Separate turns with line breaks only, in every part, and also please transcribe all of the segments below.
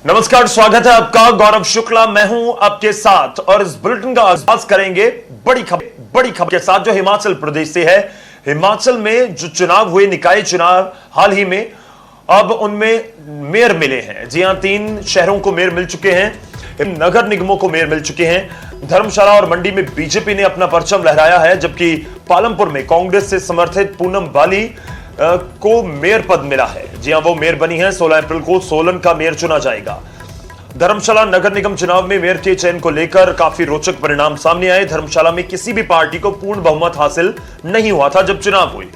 नमस्कार, स्वागत है आपका। गौरव शुक्ला मैं हूं आपके साथ और इस बुलेटिन का आगाज करेंगे बड़ी खबर के साथ जो हिमाचल प्रदेश से है। हिमाचल में जो चुनाव हुए, निकाय चुनाव हाल ही में, अब उनमें मेयर मिले हैं। जी हां, 3 शहरों को मेयर मिल चुके हैं, नगर निगमों को मेयर मिल चुके हैं। धर्मशाला और मंडी में बीजेपी ने अपना परचम लहराया है, जबकि पालमपुर में कांग्रेस से समर्थित पूनम बाली को मेयर पद मिला है। जी हां, वो मेयर बनी है। 16 अप्रैल को सोलन का मेयर चुना जाएगा। धर्मशाला नगर निगम चुनाव में मेयर के चयन को लेकर काफी रोचक परिणाम सामने आए। धर्मशाला में किसी भी पार्टी को पूर्ण बहुमत हासिल नहीं हुआ था जब चुनाव हुई।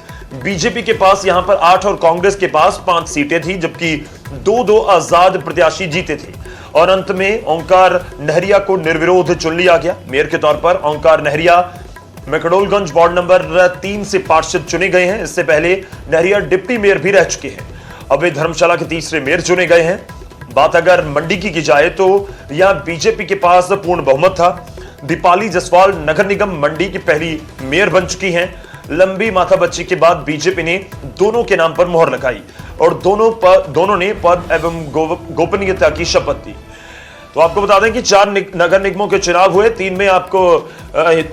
बीजेपी के पास यहां पर 8 और कांग्रेस के पास 5 सीटें थी, जबकि 2-2 आजाद प्रत्याशी जीते थे। और अंत में ओंकार नहरिया को निर्विरोध चुन लिया गया मेयर के तौर पर। ओंकार नहरिया मैकडोलगंज वार्ड नंबर 3 से पार्षद चुने गए हैं। इससे पहले नहरिया डिप्टी मेयर भी रह चुके हैं। अब वे धर्मशाला के तीसरे मेयर चुने गए हैं। बात अगर मंडी की जाए तो यहां बीजेपी के पास पूर्ण बहुमत था। दीपाली जसवाल नगर निगम मंडी की पहली मेयर बन चुकी हैं। लंबी माथापच्ची के बाद बीजेपी ने दोनों के नाम पर मोहर लगाई और दोनों ने पद एवं गोपनीयता की शपथ दी। तो आपको बता दें कि 4 नगर निगमों के चुनाव हुए। 3 में आपको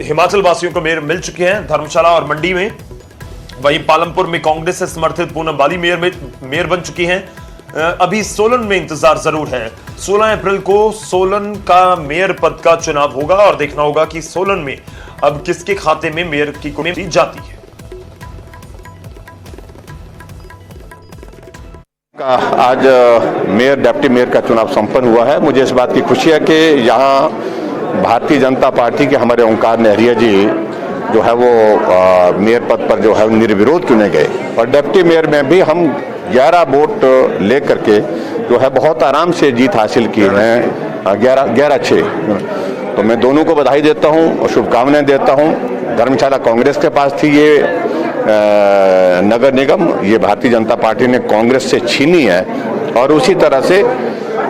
हिमाचल वासियों को मेयर मिल चुके हैं, धर्मशाला और मंडी में। वहीं पालमपुर में कांग्रेस से समर्थित पूनम बाली मेयर बन चुकी हैं। अभी सोलन में इंतजार जरूर है। 16 अप्रैल को सोलन का मेयर पद का चुनाव होगा और देखना होगा कि सोलन में अब किसके खाते में मेयर की कुंजी जाती है।
आज मेयर डिप्टी मेयर का चुनाव संपन्न हुआ है। मुझे इस बात की खुशी है कि यहाँ भारतीय जनता पार्टी के हमारे ओंकार नहरिया जी जो है वो मेयर पद पर जो है निर्विरोध चुने गए और डिप्टी मेयर में भी हम 11 वोट लेकर के जो है बहुत आराम से जीत हासिल की है। 11-6। तो मैं दोनों को बधाई देता हूँ और शुभकामनाएं देता हूँ। धर्मशाला कांग्रेस के पास थी ये नगर निगम, ये भारतीय जनता पार्टी ने कांग्रेस से छीनी है। और उसी तरह से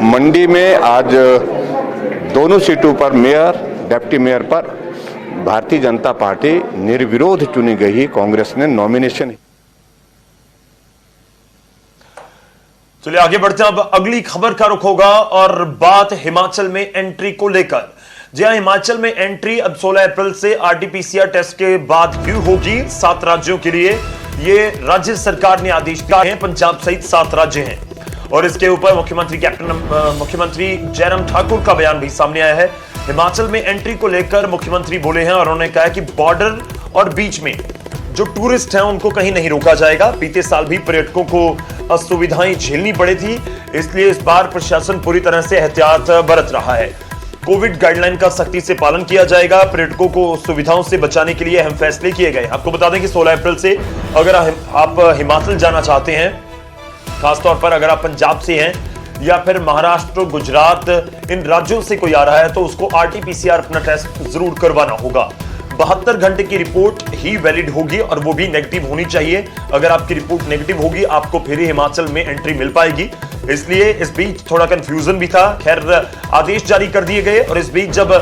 मंडी में आज दोनों सीटों पर मेयर डिप्टी मेयर पर भारतीय जनता पार्टी निर्विरोध चुनी गई। कांग्रेस ने नॉमिनेशन।
चलिए आगे बढ़ते हैं। अब अगली खबर का रुख होगा और बात हिमाचल में एंट्री को लेकर। जी हां, हिमाचल में एंट्री अब 16 अप्रैल से आरटीपीसीआर टेस्ट के बाद क्यों होगी 7 राज्यों के लिए। ये राज्य सरकार ने आदेश दिया है। पंजाब सहित 7 राज्य हैं और इसके ऊपर मुख्यमंत्री जयराम ठाकुर का बयान भी सामने आया है। हिमाचल में एंट्री को लेकर मुख्यमंत्री बोले हैं और उन्होंने कहा कि बॉर्डर और बीच में जो टूरिस्ट हैं उनको कहीं नहीं रोका जाएगा। बीते साल भी पर्यटकों को असुविधाएं झेलनी पड़ी थी, इसलिए इस बार प्रशासन पूरी तरह से एहतियात बरत रहा है। कोविड गाइडलाइन का सख्ती से पालन किया जाएगा। पर्यटकों को सुविधाओं से बचाने के लिए अहम फैसले किए गए। आपको बता दें कि 16 अप्रैल से अगर आप हिमाचल जाना चाहते हैं, खासतौर पर अगर आप पंजाब से हैं या फिर महाराष्ट्र, गुजरात, इन राज्यों से कोई आ रहा है तो उसको आरटीपीसीआर अपना टेस्ट जरूर करवाना होगा। 72 घंटे की रिपोर्ट ही वैलिड होगी और वो भी नेगेटिव होनी चाहिए। अगर आपकी रिपोर्ट नेगेटिव होगी आपको फिर ही हिमाचल में एंट्री मिल पाएगी। इसलिए इस बीच थोड़ा कंफ्यूजन भी था। खैर, आदेश जारी कर दिए गए और इस बीच जब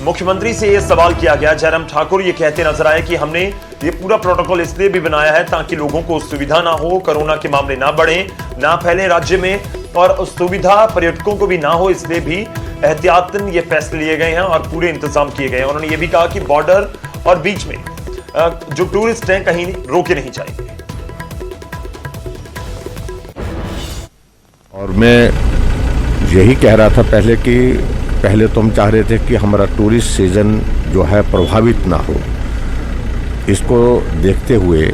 मुख्यमंत्री से यह सवाल किया गया, जयराम ठाकुर ये कहते नजर आए कि हमने ये पूरा प्रोटोकॉल इसलिए भी बनाया है ताकि लोगों को सुविधा ना हो, कोरोना के मामले ना बढ़े, ना फैले राज्य में, और सुविधा पर्यटकों को भी ना हो, इसलिए भी एहतियातन ये फैसले लिए गए हैं और पूरे इंतजाम किए गए हैं। उन्होंने ये भी कहा कि बॉर्डर और बीच में जो टूरिस्ट हैं कहीं रोके नहीं जाएंगे।
और मैं यही कह रहा था पहले कि पहले तो हम चाह रहे थे कि हमारा टूरिस्ट सीजन जो है प्रभावित ना हो। इसको देखते हुए,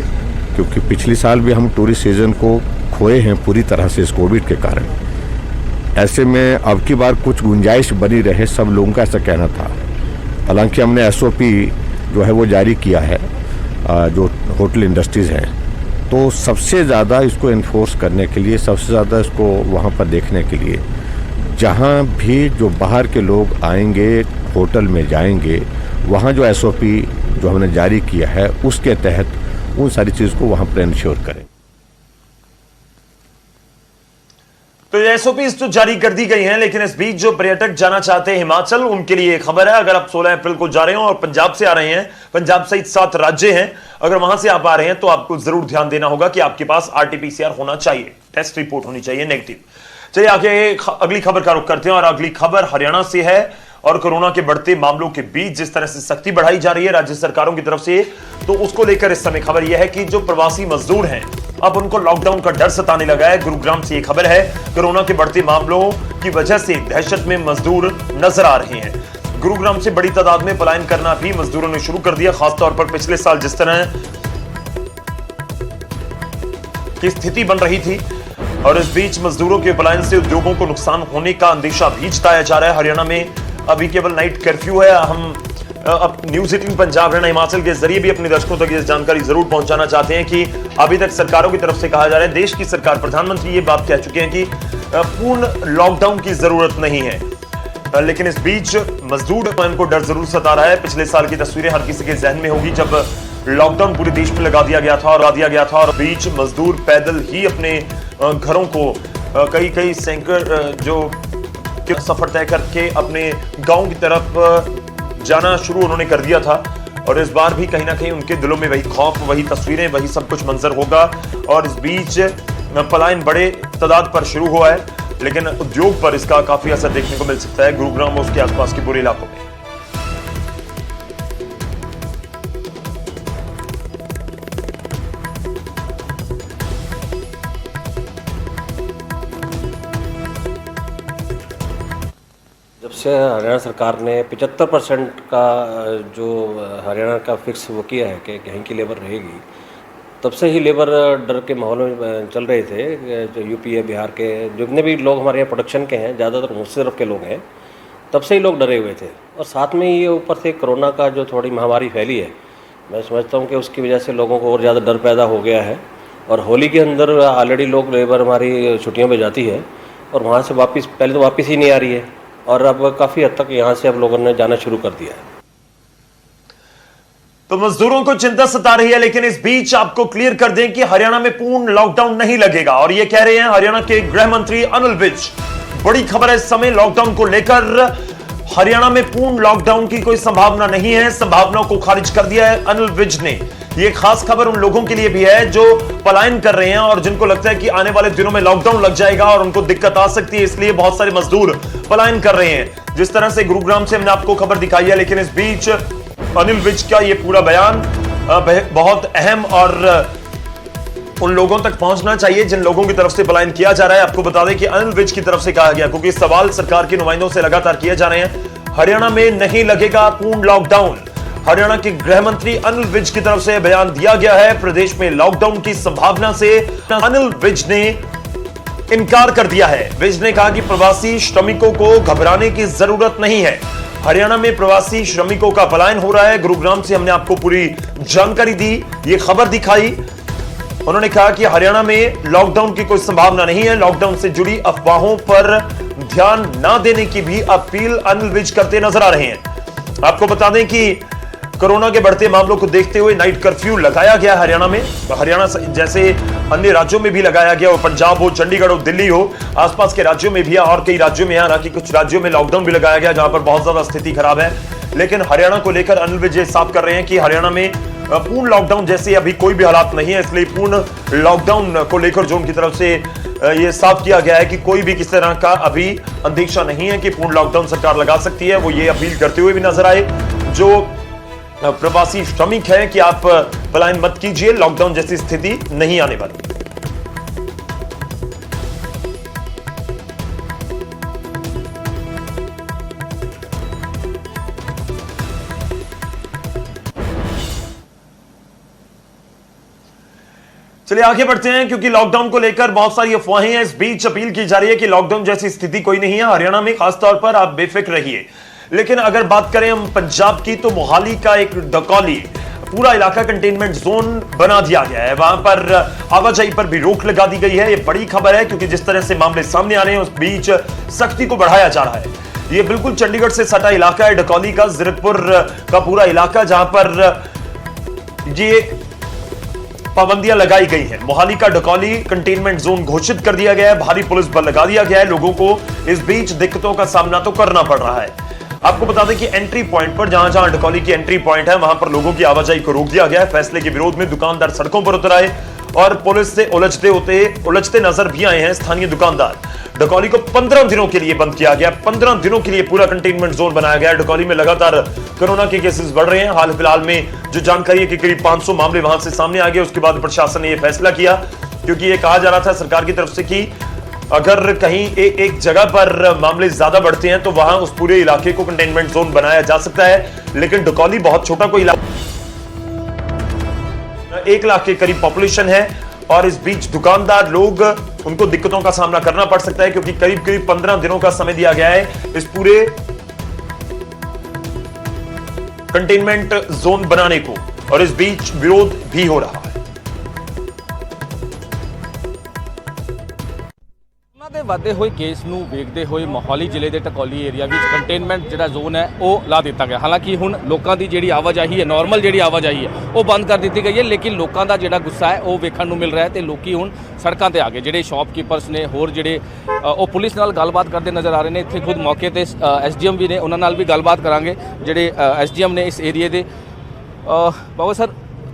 क्योंकि पिछले साल भी हम टूरिस्ट सीजन को खोए हैं पूरी तरह से इस कोविड के कारण, ऐसे में अब की बार कुछ गुंजाइश बनी रहे, सब लोगों का ऐसा कहना था। हालांकि हमने एसओपी जो है वो जारी किया है जो होटल इंडस्ट्रीज़ हैं, तो सबसे ज़्यादा इसको इन्फोर्स करने के लिए, सबसे ज़्यादा इसको वहाँ पर देखने के लिए, जहाँ भी जो बाहर के लोग आएंगे होटल में जाएंगे, वहाँ जो एसओपी जो हमने जारी किया है उसके तहत उन सारी चीज़ को वहाँ पर इंश्योर करें।
तो एसओपी तो जारी कर दी गई हैं, लेकिन इस बीच जो पर्यटक जाना चाहते हैं हिमाचल, उनके लिए खबर है। अगर आप 16 अप्रैल को जा रहे हो और पंजाब से आ रहे हैं, पंजाब सहित 7 राज्य हैं, अगर वहां से आप आ रहे हैं तो आपको जरूर ध्यान देना होगा कि आपके पास आरटीपीसीआर होना चाहिए, टेस्ट रिपोर्ट होनी चाहिए नेगेटिव। चलिए आगे अगली खबर का रुख करते हैं और अगली खबर हरियाणा से है और कोरोना के बढ़ते मामलों के बीच जिस तरह से सख्ती बढ़ाई जा रही है राज्य सरकारों की तरफ से, तो उसको लेकर इस समय खबर यह है कि जो प्रवासी मजदूर हैं अब उनको लॉकडाउन का डर सताने लगा है। गुरुग्राम से यह खबर है, कोरोना के बढ़ते मामलों की वजह से दहशत में मजदूर नजर आ रहे हैं। गुरुग्राम से बड़ी तादाद में पलायन करना भी मजदूरों ने शुरू कर दिया। खासतौर पर पिछले साल जिस तरह की स्थिति बन रही थी और इस बीच मजदूरों के पलायन से उद्योगों को नुकसान होने का अंदेशा भी जताया जा रहा है। हरियाणा में अभी केवल नाइट कर्फ्यू है। हम अब न्यूज 18 पंजाब हरियाणा हिमाचल के जरिए भी अपने दर्शकों तक ये जानकारी जरूर पहुंचाना चाहते हैं कि अभी तक सरकारों की तरफ से कहा जा रहा है, देश की सरकार, प्रधानमंत्री ये बात कह चुके हैं कि पूर्ण लॉकडाउन की जरूरत नहीं है, लेकिन इस बीच मजदूर को डर जरूर सता रहा है। पिछले साल की तस्वीरें हर किसी के जहन में होगी जब लॉकडाउन पूरे देश में लगा दिया गया था और बीच मजदूर पैदल ही अपने घरों को कई सैकड़ों जो सफर तय करके अपने गांव की तरफ जाना शुरू उन्होंने कर दिया था। और इस बार भी कहीं ना कहीं उनके दिलों में वही खौफ, वही तस्वीरें, वही सब कुछ मंजर होगा। और इस बीच पलायन बड़े तादाद पर शुरू हुआ है, लेकिन उद्योग पर इसका काफी असर देखने को मिल सकता है गुरुग्राम और उसके आसपास के पूरे इलाकों में।
जब से हरियाणा सरकार ने 75% का जो हरियाणा का फिक्स वो किया है कि यहीं की लेबर रहेगी, तब से ही लेबर डर के माहौल में चल रहे थे। जो यूपी है, बिहार के जितने भी लोग हमारे यहाँ प्रोडक्शन के हैं, ज़्यादातर मुझसे तरफ के लोग हैं, तब से ही लोग डरे हुए थे। और साथ में ये ऊपर से कोरोना का जो थोड़ी महामारी फैली है, मैं समझता हूँ कि उसकी वजह से लोगों को और ज़्यादा डर पैदा हो गया है। और होली के अंदर ऑलरेडी लोग लेबर हमारी छुट्टियों पर जाती है और वहाँ से वापस, पहले तो वापस ही नहीं आ रही है और अब काफ़ी हद तक यहाँ से अब लोगों ने जाना शुरू कर दिया है।
तो मजदूरों को चिंता सता रही है, लेकिन इस बीच आपको क्लियर कर दें कि हरियाणा में पूर्ण लॉकडाउन नहीं लगेगा। और ये कह रहे हैं हरियाणा के गृह मंत्री अनिल विज। बड़ी खबर है इस समय लॉकडाउन को लेकर, हरियाणा में पूर्ण लॉकडाउन की कोई संभावना नहीं है, संभावनाओं को खारिज कर दिया है अनिल विज ने। ये खास खबर उन लोगों के लिए भी है जो पलायन कर रहे हैं और जिनको लगता है कि आने वाले दिनों में लॉकडाउन लग जाएगा और उनको दिक्कत आ सकती है, इसलिए बहुत सारे मजदूर पलायन कर रहे हैं। जिस तरह से गुरुग्राम से हमने आपको खबर दिखाई है, लेकिन इस बीच अनिल विज का ये पूरा बयान बहुत अहम और उन लोगों तक पहुंचना चाहिए जिन लोगों की तरफ से पलायन किया जा रहा है। आपको बता दें कि अनिल विज की तरफ से कहा गया, क्योंकि सवाल सरकार के नुमाइंदों से लगातार किए जा रहे हैं, हरियाणा में नहीं लगेगा पूर्ण लॉकडाउन। हरियाणा के गृह मंत्री अनिल विज की तरफ से बयान दिया गया है। प्रदेश में लॉकडाउन की संभावना से अनिल विज ने इनकार कर दिया है। विज ने कहा कि प्रवासी श्रमिकों को घबराने की जरूरत नहीं है। हरियाणा में प्रवासी श्रमिकों का पलायन हो रहा है। गुरुग्राम से हमने आपको पूरी जानकारी दी, ये खबर दिखाई। उन्होंने कहा कि हरियाणा में लॉकडाउन की कोई संभावना नहीं है। लॉकडाउन से जुड़ी अफवाहों पर ध्यान ना देने की भी अपील अनिल विज करते नजर आ रहे हैं। आपको बता दें कि कोरोना के बढ़ते मामलों को देखते हुए नाइट कर्फ्यू लगाया गया हरियाणा में। हरियाणा जैसे अन्य राज्यों में भी लगाया गया हो, पंजाब हो, चंडीगढ़ हो, दिल्ली हो, आसपास के राज्यों में भी और कई राज्यों में, हालांकि कुछ राज्यों में लॉकडाउन भी लगाया गया जहां पर बहुत ज्यादा स्थिति खराब है। लेकिन हरियाणा को लेकर अनिल विज साफ कर रहे हैं कि हरियाणा में पूर्ण लॉकडाउन जैसे अभी कोई भी हालात नहीं है, इसलिए पूर्ण लॉकडाउन को लेकर जो उनकी तरफ से ये साफ किया गया है कि कोई भी किसी तरह का अभी अंदेशा नहीं है कि पूर्ण लॉकडाउन सरकार लगा सकती है। वो ये अपील करते हुए भी नजर आए जो प्रवासी श्रमिक है कि आप पलायन मत कीजिए, लॉकडाउन जैसी स्थिति नहीं आने वाली। चलिए आगे बढ़ते हैं, क्योंकि लॉकडाउन को लेकर बहुत सारी अफवाहें हैं। इस बीच अपील की जा रही है कि लॉकडाउन जैसी स्थिति कोई नहीं है हरियाणा में, खासतौर पर आप बेफिक्र रहिए। लेकिन अगर बात करें हम पंजाब की, तो मोहाली का एक डकौली पूरा इलाका कंटेनमेंट जोन बना दिया गया है। वहां पर आवाजाही पर भी रोक लगा दी गई है। यह बड़ी खबर है, क्योंकि जिस तरह से मामले सामने आ रहे हैं उस बीच सख्ती को बढ़ाया जा रहा है। यह बिल्कुल चंडीगढ़ से सटा इलाका है, डकौली का, जीरकपुर का पूरा इलाका, जहां पर ये पाबंदियां लगाई गई हैं। मोहाली का डकौली कंटेनमेंट जोन घोषित कर दिया गया है, भारी पुलिस बल लगा दिया गया है। लोगों को इस बीच दिक्कतों का सामना तो करना पड़ रहा है। आपको बता दें कि एंट्री पॉइंट पर, जहां जहां डकौली की एंट्री पॉइंट है, वहां पर लोगों की आवाजाही को रोक दिया गया है। फैसले के विरोध में दुकानदार सड़कों पर उतर आए और पुलिस से उलझते नजर भी आए हैं स्थानीय दुकानदार। डकौली को 15 दिनों के लिए बंद किया गया। 15 दिनों के लिए पूरा कंटेनमेंट जोन बनाया गया। डकौली में लगातार कोरोना के केसेस बढ़ रहे हैं। हाल फिलहाल में जो जानकारी है कि करीब 500 मामले वहां से सामने आ गए। उसके बाद प्रशासन ने यह फैसला किया, क्योंकि यह कहा जा रहा था सरकार की तरफ से कि अगर कहीं एक जगह पर मामले ज्यादा बढ़ते हैं तो वहां उस पूरे इलाके को कंटेनमेंट जोन बनाया जा सकता है। लेकिन डकौली बहुत छोटा कोई इलाका, 1 लाख के करीब पॉपुलेशन है और इस बीच दुकानदार लोग, उनको दिक्कतों का सामना करना पड़ सकता है, क्योंकि करीब 15 दिनों का समय दिया गया है इस पूरे कंटेनमेंट जोन बनाने को, और इस बीच विरोध भी हो रहा है।
ਦੇ ਵਾਧੇ ਹੋਏ ਕੇਸ ਨੂੰ ਵੇਖਦੇ ਹੋਏ ਮੋਹਾਲੀ ਜ਼ਿਲ੍ਹੇ ਦੇ ਟਕੌਲੀ ਏਰੀਆ ਵਿੱਚ ਕੰਟੇਨਮੈਂਟ ਜਿਹੜਾ ਜ਼ੋਨ ਹੈ ਉਹ ਲਾ ਦਿੱਤਾ ਗਿਆ। ਹਾਲਾਂਕਿ ਹੁਣ ਲੋਕਾਂ ਦੀ ਜਿਹੜੀ ਆਵਾਜਾਈ ਹੈ, ਨਾਰਮਲ ਜਿਹੜੀ ਆਵਾਜਾਈ ਹੈ ਉਹ ਬੰਦ ਕਰ ਦਿੱਤੀ ਗਈ ਹੈ, ਲੇਕਿਨ ਲੋਕਾਂ ਦਾ ਜਿਹੜਾ ਗੁੱਸਾ ਹੈ ਉਹ ਵੇਖਣ ਨੂੰ ਮਿਲ ਰਿਹਾ ਹੈ ਤੇ ਲੋਕੀ ਹੁਣ ਸੜਕਾਂ ਤੇ ਆ ਗਏ। ਜਿਹੜੇ ਸ਼ਾਪਕੀਪਰਸ ਨੇ, ਹੋਰ ਜਿਹੜੇ ਉਹ ਪੁਲਿਸ ਨਾਲ ਗੱਲਬਾਤ ਕਰਦੇ ਨਜ਼ਰ ਆ ਰਹੇ ਨੇ। ਇੱਥੇ ਖੁਦ ਮੌਕੇ ਤੇ ਐਸਡੀਐਮ ਵੀ ਨੇ, ਉਹਨਾਂ ਨਾਲ ਵੀ ਗੱਲਬਾਤ ਕਰਾਂਗੇ ਜਿਹੜੇ ਐਸਡੀਐਮ ਨੇ ਇਸ ਏਰੀਏ ਦੇ। ਬਾਬਾ ਸਰ,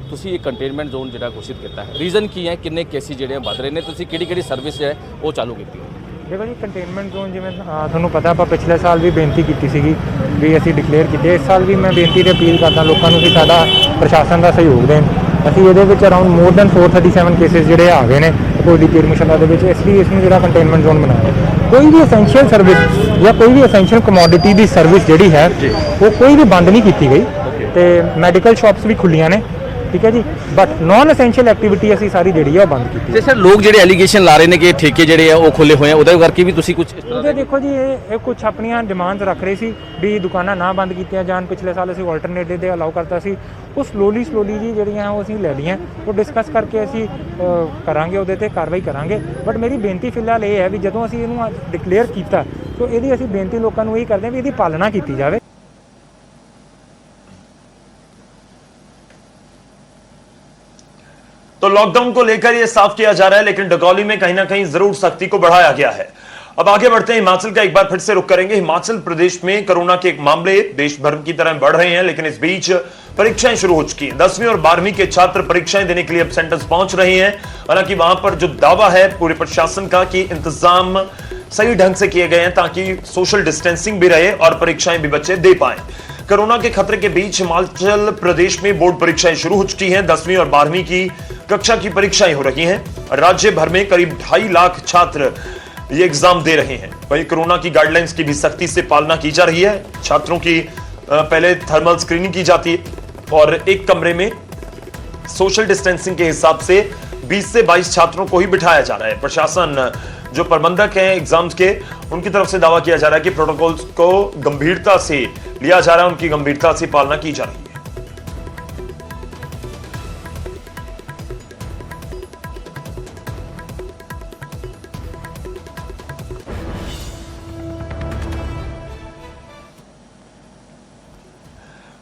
ਤੁਸੀਂ ਇਹ ਕੰਟੇਨਮੈਂਟ ਜ਼ੋਨ ਜਿਹੜਾ ਘੋਸ਼ਿਤ ਕੀਤਾ ਹੈ, ਰੀਜ਼ਨ ਕੀ ਹੈ, ਕਿੰਨੇ ਕੇਸਿਸ ਜਿਹੜੇ ਵੱਧ ਰਹੇ ਨੇ, ਤੁਸੀਂ ਕਿਹੜੀ ਸਰਵਿਸ ਹੈ ਉਹ ਚਾਲੂ ਕੀਤੀ ਹੈ?
देखो जी, कंटेनमेंट जोन जिवें ਤੁਹਾਨੂੰ ਪਤਾ ਆਪਾਂ ਪਿਛਲੇ ਸਾਲ ਵੀ ਬੇਨਤੀ ਕੀਤੀ ਸੀਗੀ ਵੀ ਅਸੀਂ ਡਿਕਲੇਅਰ ਕੀਤੇ। ਇਸ ਸਾਲ ਵੀ ਮੈਂ ਬੇਨਤੀ ਤੇ ਅਪੀਲ ਕਰਦਾ ਲੋਕਾਂ ਨੂੰ ਕਿ ਸਾਡਾ ਪ੍ਰਸ਼ਾਸਨ ਦਾ ਸਹਿਯੋਗ ਦੇਣ। ਅਸੀਂ ਇਹਦੇ ਵਿੱਚ ਅਰਾਊਂਡ ਮੋਰ ਦੈਨ 437 ਕੇਸਿਸ ਜਿਹੜੇ ਆ ਗਏ ਨੇ ਕੋਈ ਪੀਰ ਮਸ਼ੱਲਾ ਦੇ ਵਿੱਚ, ਇਸ ਲਈ ਇਸ ਨੂੰ ਜਿਹੜਾ ਕੰਟੇਨਮੈਂਟ ਜ਼ੋਨ ਬਣਾਇਆ। ਕੋਈ ਵੀ ਐਸੈਂਸ਼ੀਅਲ ਸਰਵਿਸ ਜਾਂ ਕੋਈ ਵੀ ਐਸੈਂਸ਼ੀਅਲ ਕਮੋਡਿਟੀ ਦੀ ਸਰਵਿਸ ਜਿਹੜੀ ਹੈ ਉਹ ਕੋਈ ਵੀ ਬੰਦ ਨਹੀਂ ਕੀਤੀ ਗਈ ਤੇ ਮੈਡੀਕਲ ਸ਼ਾਪਸ ਵੀ ਖੁੱਲੀਆਂ ਨੇ, ठीक है जी, बट नॉन एसेंशियल एक्टिविटी असी सारी जी है बंद की।
ਤੇ ਸਰ ਲੋਕ ਜਿਹੜੇ ਐਲੀਗੇਸ਼ਨ ਲਾ ਰਹੇ ਨੇ ਕਿ ਠੇਕੇ ਜਿਹੜੇ ਆ ਉਹ ਖੋਲੇ ਹੋਏ ਆ, ਉਹਦੇ ਕਰਕੇ ਵੀ ਤੁਸੀਂ ਕੁਝ
ਉਹਦੇ ਦੇਖੋ ਜੀ ਇਹ ਕੁਝ ਆਪਣੀਆਂ ਡਿਮਾਂਡਸ ਰੱਖ ਰਹੇ ਸੀ ਵੀ ਦੁਕਾਨਾਂ ਨਾ ਬੰਦ ਕੀਤੀਆਂ ਜਾਣ। ਪਿਛਲੇ ਸਾਲ ਅਸੀਂ ਆਲਟਰਨੇਟਿਵ ਦੇ ਅਲਾਉ ਕਰਤਾ ਸੀ, ਉਹ ਸਲੋਲੀ ਜੀ ਜਿਹੜੀਆਂ ਉਹ ਅਸੀਂ ਲੈ ਲਈਆਂ, ਉਹ ਡਿਸਕਸ ਕਰਕੇ ਅਸੀਂ ਕਰਾਂਗੇ, ਉਹਦੇ ਤੇ ਕਾਰਵਾਈ ਕਰਾਂਗੇ। ਬਟ ਮੇਰੀ ਬੇਨਤੀ ਫਿਲਹਾਲ ਇਹ ਹੈ ਵੀ ਜਦੋਂ ਅਸੀਂ ਇਹਨੂੰ ਡਿਕਲੇਅਰ ਕੀਤਾ ਤਾਂ ਇਹਦੀ ਅਸੀਂ ਬੇਨਤੀ ਲੋਕਾਂ ਨੂੰ ਇਹ ਕਰਦੇ ਹਾਂ ਵੀ ਇਹਦੀ ਪਾਲਣਾ ਕੀਤੀ ਜਾਵੇ।
तो लॉकडाउन को लेकर यह साफ किया जा रहा है, लेकिन डकौली में कहीं ना कहीं जरूर सख्ती को बढ़ाया गया है। अब आगे बढ़ते हैं, हिमाचल का एक बार फिर से रुख करेंगे। हिमाचल प्रदेश में कोरोना के मामले देश भर की तरह बढ़ रहे हैं, लेकिन इस बीच परीक्षाएं शुरू हो चुकी हैं। 10वीं और 12वीं के छात्र परीक्षाएं देने के लिए अब सेंटर्स पहुंच रहे हैं। हालांकि वहां पर जो दावा है पूरे प्रशासन का कि इंतजाम सही ढंग से किए गए हैं ताकि सोशल डिस्टेंसिंग भी रहे और परीक्षाएं भी बच्चे दे पाए। कोरोना के खतरे के बीच हिमाचल प्रदेश में बोर्ड परीक्षाएं शुरू हो चुकी हैं। 10वीं और 12वीं की कक्षा की परीक्षाएं हो रही हैं। राज्य भर में करीब 2.5 लाख छात्र ये एग्जाम दे रहे हैं। वहीं कोरोना की गाइडलाइंस की भी सख्ती से पालना की जा रही है। छात्रों की पहले थर्मल स्क्रीनिंग की जाती है और एक कमरे में सोशल डिस्टेंसिंग के हिसाब से 20 से 22 छात्रों को ही बिठाया जा रहा है। प्रशासन, जो प्रबंधक हैं एग्जाम्स के, उनकी तरफ से दावा किया जा रहा है कि प्रोटोकॉल्स को गंभीरता से लिया जा रहा है, उनकी गंभीरता से पालना की जा रही है।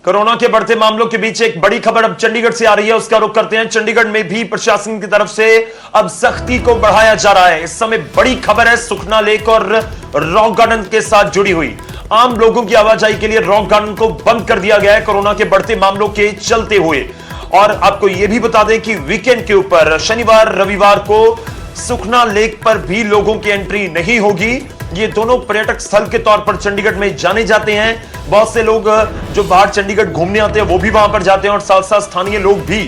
कोरोना के बढ़ते मामलों के बीच एक बड़ी खबर अब चंडीगढ़ से आ रही है, उसका रुख करते हैं। चंडीगढ़ में भी प्रशासन की तरफ से अब सख्ती को बढ़ाया जा रहा है। इस समय बड़ी खबर है सुखना लेक और रॉक गार्डन के साथ जुड़ी हुई। आम लोगों की आवाजाही के लिए रॉक गार्डन को बंद कर दिया गया है कोरोना के बढ़ते मामलों के चलते हुए। और आपको यह भी बता दें कि वीकेंड के ऊपर शनिवार रविवार को सुखना लेक पर भी लोगों की एंट्री नहीं होगी। ये दोनों पर्यटक स्थल के तौर पर चंडीगढ़ में जाने जाते हैं। बहुत से लोग जो बाहर चंडीगढ़ घूमने आते हैं वो भी वहां पर जाते हैं और साथ साथ स्थानीय लोग भी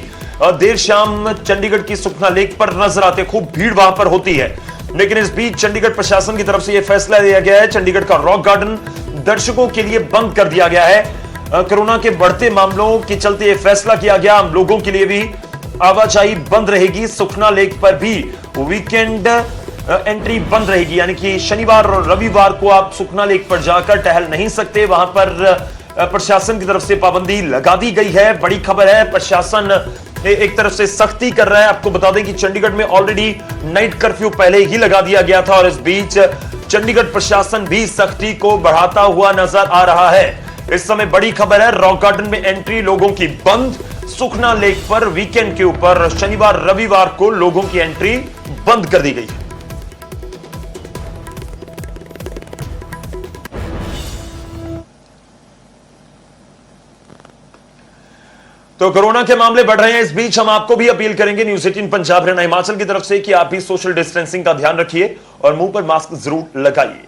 देर शाम चंडीगढ़ की सुखना लेक पर नजर आते हैं। खूब भीड़ वहां पर होती है। लेकिन इस बीच चंडीगढ़ प्रशासन की तरफ से यह फैसला लिया गया है, चंडीगढ़ का रॉक गार्डन दर्शकों के लिए बंद कर दिया गया है। कोरोना के बढ़ते मामलों के चलते यह फैसला किया गया। आम लोगों के लिए भी आवाजाही बंद रहेगी। सुखना लेक पर भी वीकेंड एंट्री बंद रहेगी, यानी कि शनिवार और रविवार को आप सुखना लेक पर जाकर टहल नहीं सकते। वहां पर प्रशासन की तरफ से पाबंदी लगा दी गई है। बड़ी खबर है, प्रशासन एक तरफ से सख्ती कर रहा है। आपको बता दें कि चंडीगढ़ में ऑलरेडी नाइट कर्फ्यू पहले ही लगा दिया गया था और इस बीच चंडीगढ़ प्रशासन भी सख्ती को बढ़ाता हुआ नजर आ रहा है। इस समय बड़ी खबर है, रॉक गार्डन में एंट्री लोगों की बंद। सुखना लेक पर वीकेंड के ऊपर शनिवार रविवार को लोगों की एंट्री बंद कर दी गई है। तो कोरोना के मामले बढ़ रहे हैं, इस बीच हम आपको भी अपील करेंगे न्यूज़ 18 पंजाब हरियाणा हिमाचल की तरफ से कि आप भी सोशल डिस्टेंसिंग का ध्यान रखिए और मुंह पर मास्क जरूर लगाइए।